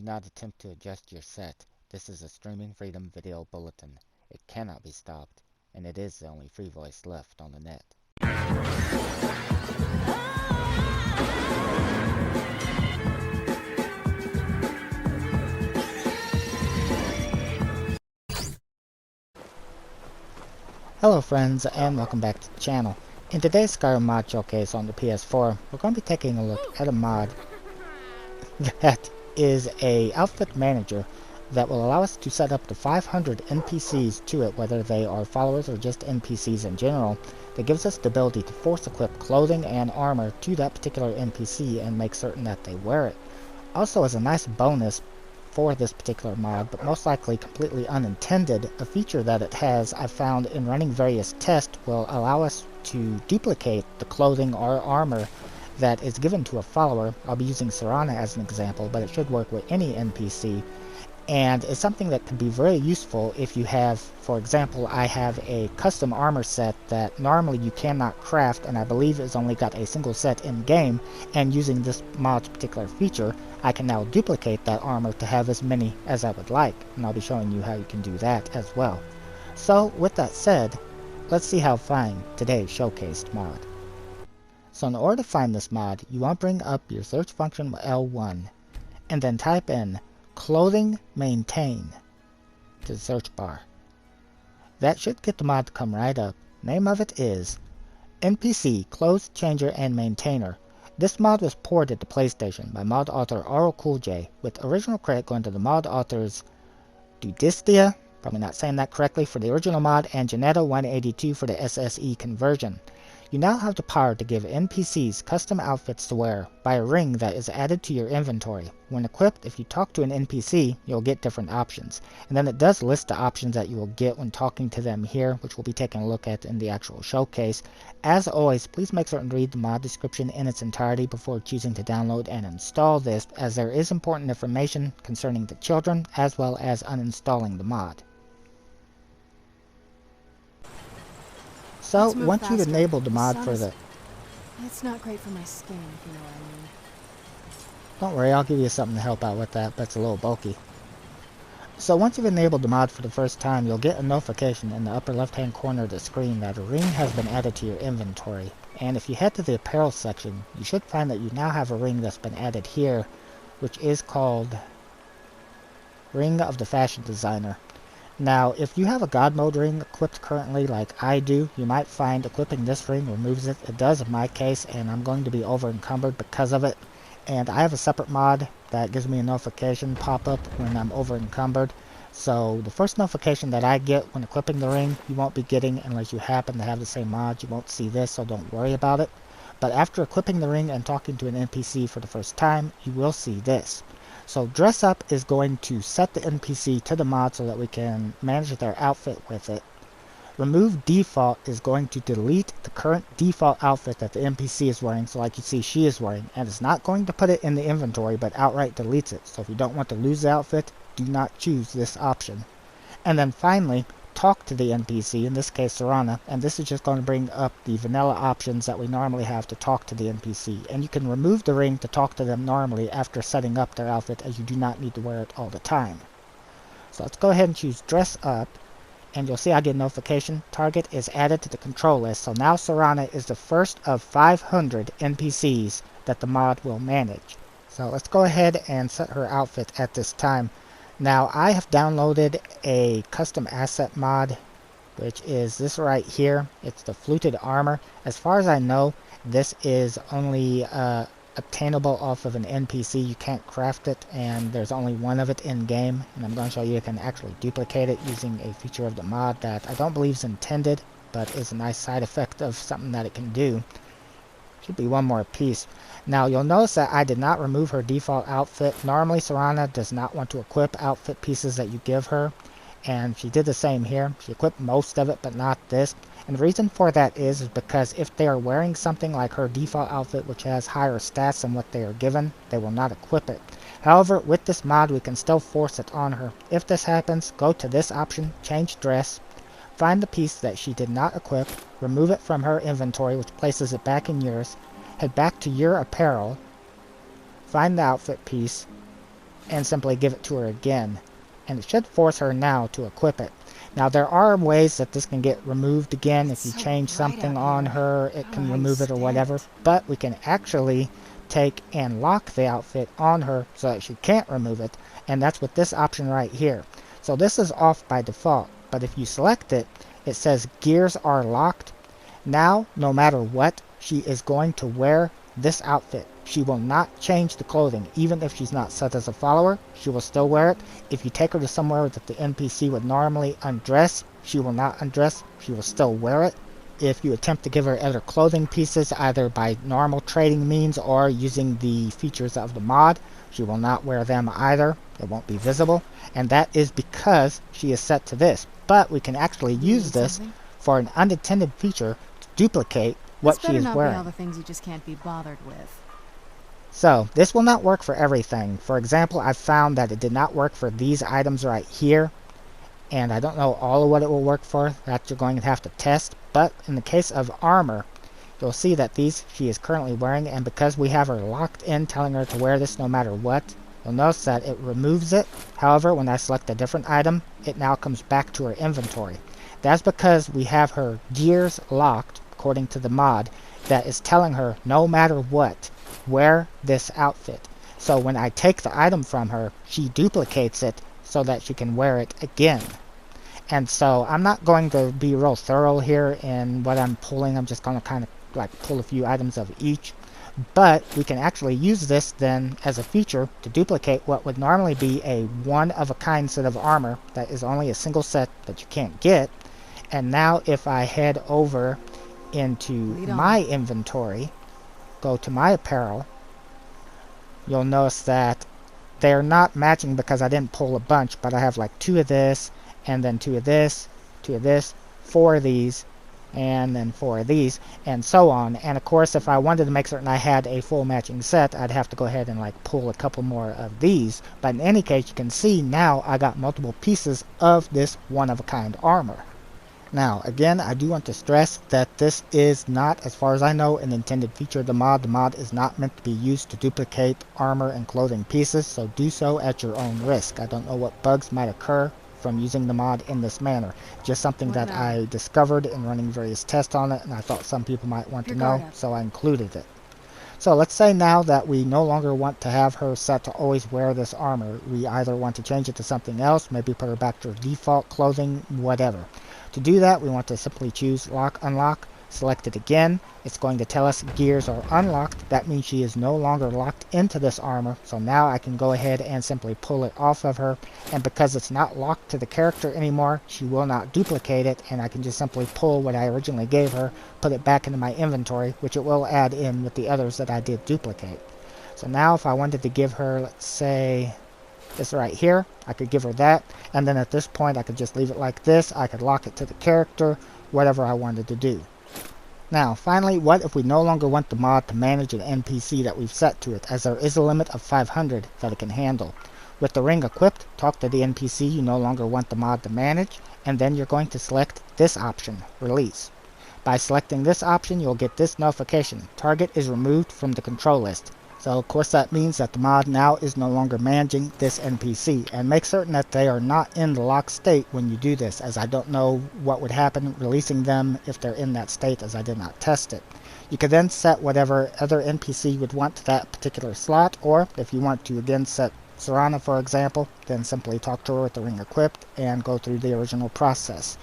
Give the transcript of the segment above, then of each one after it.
Do not attempt to adjust your set. This is a Streaming Freedom Video Bulletin. It cannot be stopped, and it is the only free voice left on the net. Hello friends, and welcome back to the channel. In today's Skyrim mod showcase on the PS4, we're going to be taking a look at a mod that is a outfit manager that will allow us to set up to 500 NPCs to it, whether they are followers or just NPCs in general, that gives us the ability to force equip clothing and armor to that particular NPC and make certain that they wear it. Also, as a nice bonus for this particular mod, but most likely completely unintended, a feature that it has I found in running various tests will allow us to duplicate the clothing or armor that is given to a follower. I'll be using Serana as an example, but it should work with any NPC, and it's something that can be very useful if you have, for example, I have a custom armor set that normally you cannot craft, and I believe it's only got a single set in game, and using this mod's particular feature, I can now duplicate that armor to have as many as I would like, and I'll be showing you how you can do that as well. So with that said, let's see how to find today's showcased mod. So in order to find this mod, you want to bring up your search function with L1, and then type in clothing maintain to the search bar. That should get the mod to come right up. Name of it is NPC Clothes Changer and Maintainer. This mod was ported to PlayStation by mod author aurllcooljay, with original credit going to the Mod Authors Dudestia, probably not saying that correctly, for the original mod, and Jeannetta182 for the SSE conversion. You now have the power to give NPCs custom outfits to wear by a ring that is added to your inventory. When equipped, if you talk to an NPC, you'll get different options. And then it does list the options that you will get when talking to them here, which we'll be taking a look at in the actual showcase. As always, please make certain to read the mod description in its entirety before choosing to download and install this, as there is important information concerning the children, as well as uninstalling the mod. So, once you've enabled the mod for the... It's not great for my skin, if you know what I mean. Don't worry, I'll give you something to help out with that, but it's a little bulky. So once you've enabled the mod for the first time, you'll get a notification in the upper left-hand corner of the screen that a ring has been added to your inventory. And if you head to the apparel section, you should find that you now have a ring that's been added here, which is called Ring of the Fashion Designer. Now, if you have a God Mode ring equipped currently like I do, you might find equipping this ring removes it. It does in my case, and I'm going to be over encumbered because of it. And I have a separate mod that gives me a notification pop-up when I'm over encumbered. So the first notification that I get when equipping the ring, you won't be getting unless you happen to have the same mod. You won't see this, so don't worry about it. But after equipping the ring and talking to an NPC for the first time, you will see this. So Dress Up is going to set the NPC to the mod so that we can manage their outfit with it. Remove Default is going to delete the current default outfit that the NPC is wearing, so like you see she is wearing, and it's not going to put it in the inventory but outright deletes it. So if you don't want to lose the outfit, do not choose this option. And then finally, talk to the NPC, in this case Serana, and this is just going to bring up the vanilla options that we normally have to talk to the NPC. And you can remove the ring to talk to them normally after setting up their outfit, as you do not need to wear it all the time. So let's go ahead and choose Dress Up, and you'll see I get a notification. Target is added to the control list, so now Serana is the first of 500 NPCs that the mod will manage. So let's go ahead and set her outfit at this time. Now, I have downloaded a custom asset mod, which is this right here. It's the FLUTED Armor. As far as I know, this is only obtainable off of an NPC. You can't craft it, and there's only one of it in game. And I'm going to show you can actually duplicate it using a feature of the mod that I don't believe is intended, but is a nice side effect of something that it can do. Should be one more piece. Now you'll notice that I did not remove her default outfit. Normally Serana does not want to equip outfit pieces that you give her, and she did the same here. She equipped most of it but not this. And the reason for that is because if they are wearing something like her default outfit, which has higher stats than what they are given, they will not equip it. However, with this mod we can still force it on her. If this happens, go to this option, change dress, find the piece that she did not equip, remove it from her inventory, which places it back in yours, head back to your apparel, find the outfit piece, and simply give it to her again. And it should force her now to equip it. Now there are ways that this can get removed again. If you change something on her, it can remove it or whatever. But we can actually take and lock the outfit on her so that she can't remove it. And that's with this option right here. So this is off by default. But if you select it, it says gears are locked. Now, no matter what, she is going to wear this outfit. She will not change the clothing. Even if she's not set as a follower, she will still wear it. If you take her to somewhere that the NPC would normally undress, she will not undress. She will still wear it. If you attempt to give her other clothing pieces, either by normal trading means or using the features of the mod, she will not wear them either. It won't be visible. And that is because she is set to this. But we can actually use this for an unintended feature to duplicate what she is wearing. This better not be all the things you just can't be bothered with. So, this will not work for everything. For example, I've found that it did not work for these items right here. And I don't know all of what it will work for. That you're going to have to test. But in the case of armor, you'll see that these she is currently wearing. And because we have her locked in, telling her to wear this no matter what, you'll notice that it removes it. However, when I select a different item, it now comes back to her inventory. That's because we have her gears locked, according to the mod, that is telling her no matter what, wear this outfit. So when I take the item from her, she duplicates it so that she can wear it again. And so I'm not going to be real thorough here in what I'm pulling. I'm just going to kind of like pull a few items of each. But we can actually use this then as a feature to duplicate what would normally be a one-of-a-kind set of armor that is only a single set that you can't get. And now if I head over into my inventory, go to my apparel, you'll notice that they're not matching because I didn't pull a bunch, but I have like 2 of this, and then 2 of this, 2 of this, 4 of these, and then 4 of these, and so on. And of course, if I wanted to make certain I had a full matching set, I'd have to go ahead and like pull a couple more of these. But in any case, you can see now I got multiple pieces of this one-of-a-kind armor. Now, again, I do want to stress that this is not, as far as I know, an intended feature of the mod. The mod is not meant to be used to duplicate armor and clothing pieces, so do so at your own risk. I don't know what bugs might occur from using the mod in this manner. Just something that I discovered in running various tests on it, and I thought some people might want to know, so I included it. So let's say now that we no longer want to have her set to always wear this armor. We either want to change it to something else, maybe put her back to her default clothing, whatever. To do that, we want to simply choose Lock Unlock, select it again. It's going to tell us gears are unlocked. That means she is no longer locked into this armor. So now I can go ahead and simply pull it off of her. And because it's not locked to the character anymore, she will not duplicate it. And I can just simply pull what I originally gave her, put it back into my inventory, which it will add in with the others that I did duplicate. So now if I wanted to give her, let's say, this right here, I could give her that, and then at this point I could just leave it like this. I could lock it to the character, whatever I wanted to do. Now finally, what if we no longer want the mod to manage an NPC that we've set to it, as there is a limit of 500 that it can handle. With the ring equipped, talk to the NPC you no longer want the mod to manage, and then you're going to select this option, Release. By selecting this option, you'll get this notification: target is removed from the control list. So of course that means that the mod now is no longer managing this NPC, and make certain that they are not in the locked state when you do this, as I don't know what would happen releasing them if they're in that state, as I did not test it. You can then set whatever other NPC you would want to that particular slot, or if you want to again set Serana for example, then simply talk to her with the ring equipped and go through the original process.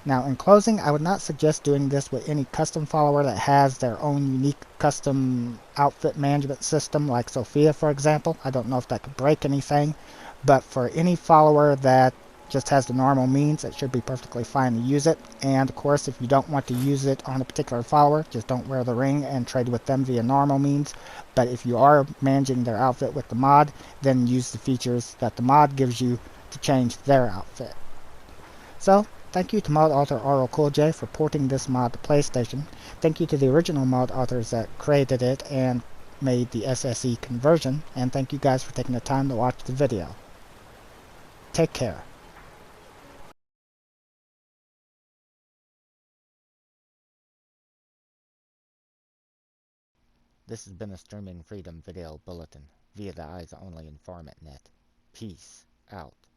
Now in closing, I would not suggest doing this with any custom follower that has their own unique custom outfit management system, like Sophia for example. I don't know if that could break anything, but for any follower that just has the normal means, it should be perfectly fine to use it. And of course, if you don't want to use it on a particular follower, just don't wear the ring and trade with them via normal means. But if you are managing their outfit with the mod, then use the features that the mod gives you to change their outfit. So, thank you to Mod author aurllcooljay for porting this mod to PlayStation. Thank you to the original mod authors that created it and made the SSE conversion. And thank you guys for taking the time to watch the video. Take care. This has been a Streaming Freedom Video Bulletin via the Eyes Only Informant Net. Peace out.